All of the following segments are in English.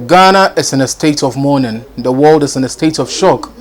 Ghana is in a state of mourning. The world is in a state of shock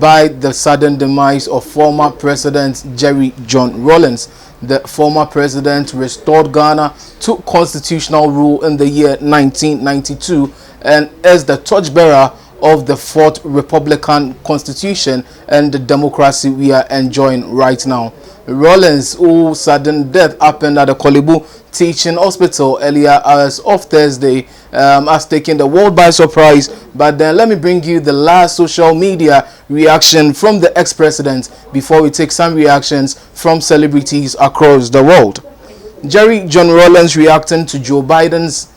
by the sudden demise of former President Jerry John Rawlings. The former president restored Ghana to constitutional rule in the year 1992 and is the torchbearer of the fourth Republican Constitution and the democracy we are enjoying right now. Rawlings, whose sudden death happened at the Kolebu Teaching Hospital earlier hours of Thursday, has taken the world by surprise. But then let me bring you the last social media reaction from the ex-president before we take some reactions from celebrities across the world. Jerry John Rawlings, reacting to Joe Biden's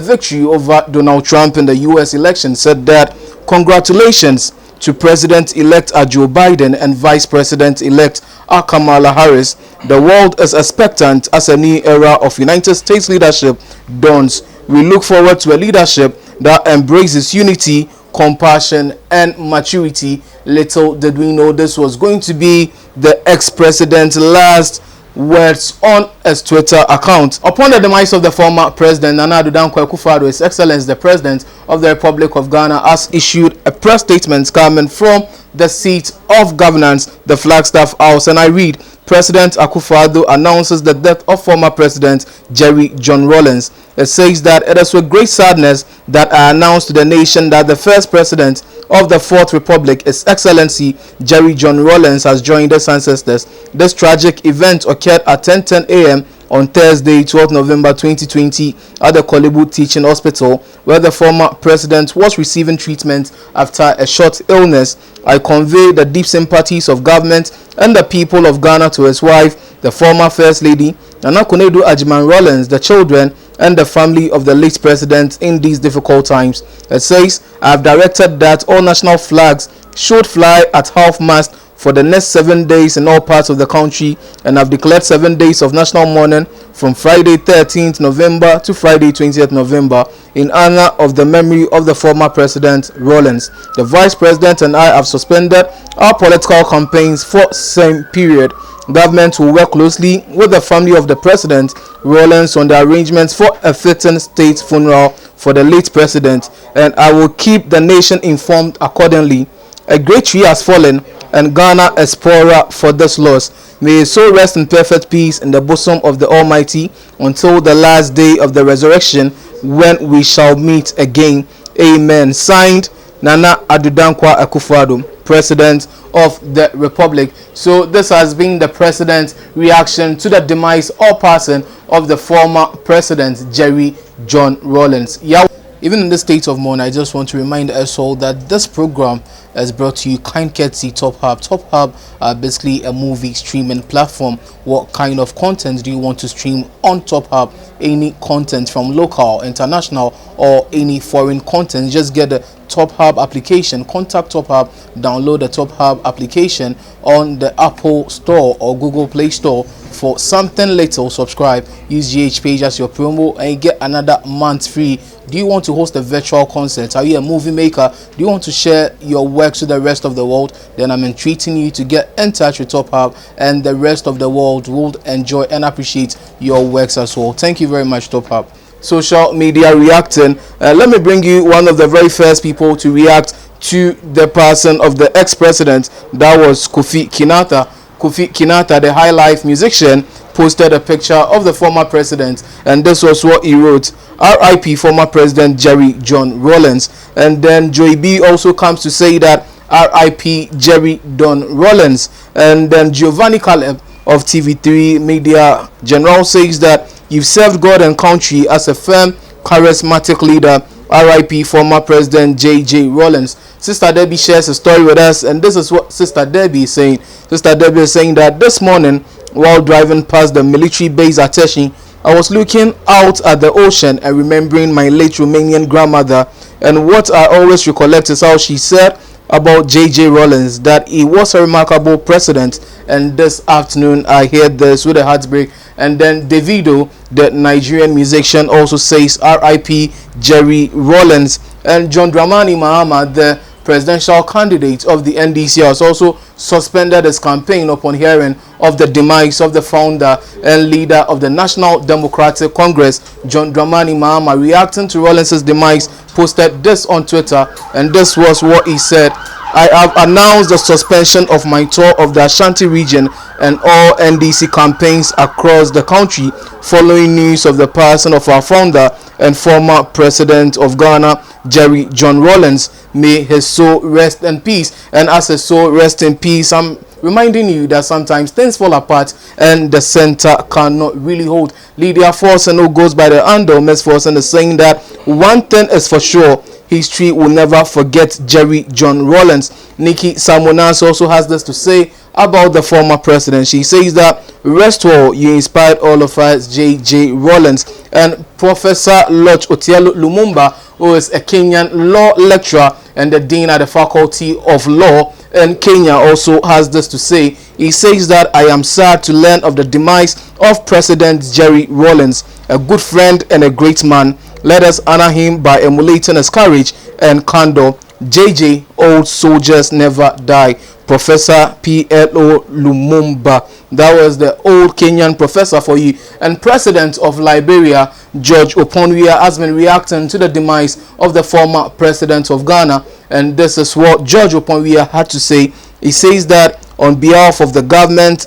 victory over Donald Trump in the US election, said that congratulations to President-elect Joe Biden and Vice President-elect Kamala Harris. The world is expectant as a new era of United States leadership dawns. We look forward to a leadership that embraces unity, compassion, and maturity. Little did we know this was going to be the ex-president's last words on his Twitter account. Upon the demise of the former president, Akufo Addo, His Excellency the President of the Republic of Ghana, has issued a press statement coming from the seat of governance, the Flagstaff House, and I read: President Akufo Addo announces the death of former President Jerry John Rawlings. It says that it is with great sadness that I announce to the nation that the first president of the Fourth Republic, His Excellency Jerry John Rawlings, has joined his ancestors. This tragic event occurred at 10:10 a.m. on Thursday, 12 November 2020 at the Kolebu Teaching Hospital, where the former president was receiving treatment after a short illness. I convey the deep sympathies of government and the people of Ghana to his wife, the former First Lady, Nana Konadu Ajiman Rawlings, the children, and the family of the late president in these difficult times. It says, I have directed that all national flags should fly at half-mast for the next 7 days in all parts of the country, and have declared 7 days of national mourning from Friday 13th November to Friday 20th November in honor of the memory of the former President Rawlings. The Vice President and I have suspended our political campaigns for same period. Government will work closely with the family of the President Rawlings on the arrangements for a fitting state funeral for the late president, and I will keep the nation informed accordingly. A great tree has fallen, and Ghana is poorer for this loss. May his soul rest in perfect peace in the bosom of the Almighty until the last day of the resurrection, when we shall meet again. Amen. Signed, Nana Adudankwa Akufo Addo, President of the Republic. So this has been the president's reaction to the demise or passing of the former president Jerry John Rawlings. Yeah. Even in this state of mourning, I just want to remind us all that this program is brought to you kind courtesy Top Hub. Top Hub are basically a movie streaming platform. What kind of content do you want to stream on Top Hub? Any content from local, international, or any foreign content, just get the Top Hub application. Contact Top Hub, download the Top Hub application on the Apple Store or Google Play Store. For something little, subscribe, use GhPage as your promo, and you get another month free. Do you want to host a virtual concert? Are you a movie maker? Do you want to share your works with the rest of the world? Then I'm entreating you to get in touch with Top Hub, and the rest of the world will enjoy and appreciate your works as well. Thank you very much, Top Hub. Social media reacting. Let me bring you one of the very first people to react to the person of the ex-president. That was Kofi Kinata. Kofi Kinata, the high life musician, posted a picture of the former president, and this was what he wrote: RIP former President Jerry John Rawlings. And then Joy B also comes to say that RIP Jerry John Rawlings. And then Giovanni Caleb of TV3 Media General says that you've served God and country as a firm, charismatic leader. RIP former President J.J. Rawlings. Sister Debbie shares a story with us, and this is what Sister Debbie is saying. Sister Debbie is saying that this morning, while driving past the military base at Teshi, I was looking out at the ocean and remembering my late Romanian grandmother, and what I always recollect is how she said about J.J. Rawlings that he was a remarkable president. And this afternoon I heard this with a heartbreak. And then Davido, the Nigerian musician, also says RIP Jerry Rawlings. And John Dramani Mahama, the presidential candidate of the NDC, has also suspended his campaign upon hearing of the demise of the founder and leader of the National Democratic Congress, John Dramani Mahama. Reacting to Rawlings' demise, posted this on Twitter, and this was what he said. I have announced the suspension of my tour of the Ashanti region and all NDC campaigns across the country following news of the passing of our founder and former president of Ghana, Jerry John Rawlings. May his soul rest in peace. And as his soul rests in peace, I'm reminding you that sometimes things fall apart and the center cannot really hold. Lydia Forson, who goes by the handle Miss Forson, is saying that one thing is for sure: history will never forget Jerry John Rawlings. Nikki Samonas also has this to say about the former president. She says that, rest well, you inspired all of us, J.J. Rawlings. And Professor Lodge Otielo Lumumba, who is a Kenyan law lecturer and the dean at the Faculty of Law in Kenya, also has this to say. He says that, I am sad to learn of the demise of President Jerry Rawlings, a good friend and a great man. Let us honor him by emulating his courage and candor. JJ, old soldiers never die. Professor P.L.O. Lumumba. That was the old Kenyan professor for you. And President of Liberia, George Oppong, has been reacting to the demise of the former president of Ghana. And this is what George Oppong had to say. He says that, on behalf of the government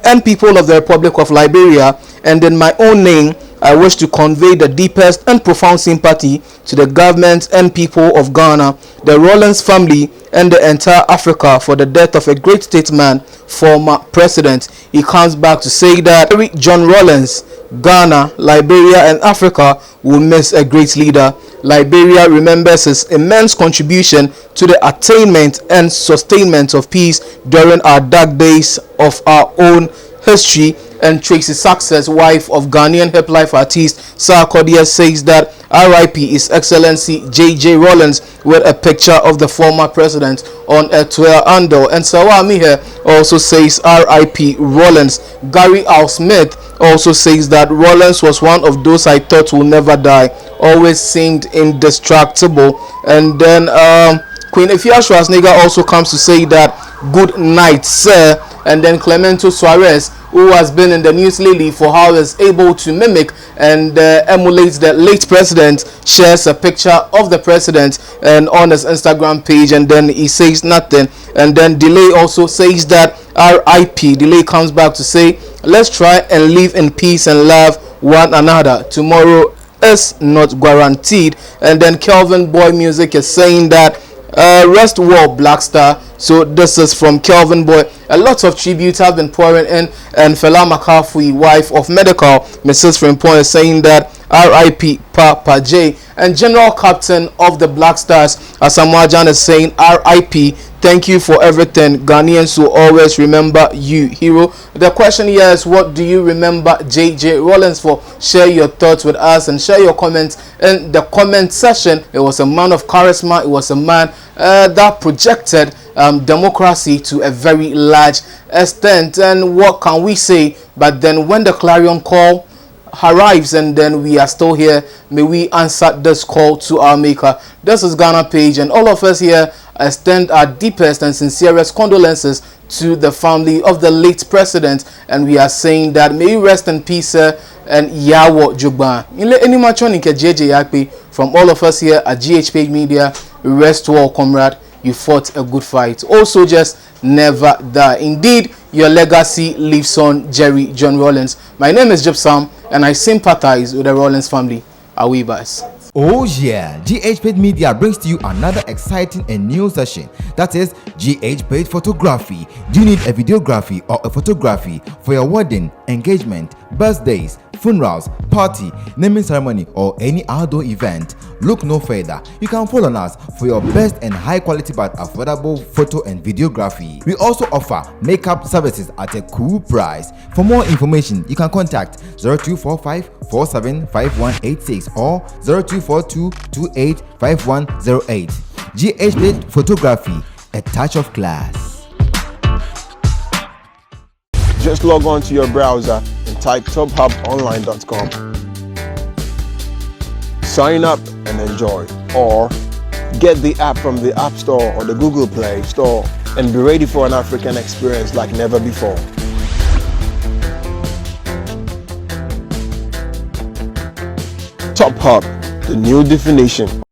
and people of the Republic of Liberia, and in my own name, I wish to convey the deepest and profound sympathy to the government and people of Ghana, the Rawlings family, and the entire Africa for the death of a great statesman, former president. He comes back to say that Jerry John Rawlings, Ghana, Liberia, and Africa will miss a great leader. Liberia remembers his immense contribution to the attainment and sustainment of peace during our dark days of our own history. And Tracy Success, wife of Ghanaian hip life artist Sarkodia, says that R.I.P. His Excellency J.J. Rawlings, with a picture of the former president on a Twitter handle. And Sawami here also says R.I.P. Rawlings. Gary Al Smith also says that Rawlings was one of those I thought will never die, always seemed indestructible. And then Queen Efia Schwarzenegger also comes to say that good night, sir. And then Clemento Suarez, who has been in the news lately for how he is able to mimic and emulate the late president, shares a picture of the president and on his Instagram page, and then he says nothing. And then Delay also says that R.I.P. Delay comes back to say, let's try and live in peace and love one another. Tomorrow is not guaranteed. And then Kelvin Boy Music is saying that rest well, Black Star. So this is from Kelvin Boy. A lot of tributes have been pouring in, and Fela McCarthy, wife of Medical, Mrs. Frimpong, is saying that R.I.P. Papa J. And General Captain of the Black Stars, Asamoah Gyan, is saying R.I.P. Thank you for everything. Ghanaians will always remember you, hero. The question here is, what do you remember J.J. Rawlings for? Share your thoughts with us and share your comments in the comment section. It was a man of charisma. It was a man that projected democracy to a very large extent. And what can we say? But then when the clarion call arrives and then we are still here, may we answer this call to our maker. This is GhPage, and all of us here extend our deepest and sincerest condolences to the family of the late president, and we are saying that may you rest in peace, and Yawo Jugba. Any machon JJ Yakpe, from all of us here at GhPage Media, rest well, comrade. You fought a good fight. All soldiers never die. Indeed, your legacy lives on, Jerry John Rawlings. My name is Gypsum, and I sympathize with the Rawlings family. Awibas. Oh yeah, GhPage Media brings to you another exciting and new session, that is GhPage Photography. Do you need a videography or a photography for your wedding, engagement, birthdays, funerals, party, naming ceremony, or any outdoor event? Look no further. You can follow us for your best and high quality but affordable photo and videography. We also offer makeup services at a cool price. For more information, you can contact 0245 475186 or 0242 285108. GhPage Photography, a touch of class. Just log on to your browser and type tophubonline.com. Sign up and enjoy, or Get the app from the App Store or the Google Play Store and be ready for an African experience like never before. Top Hub, the new definition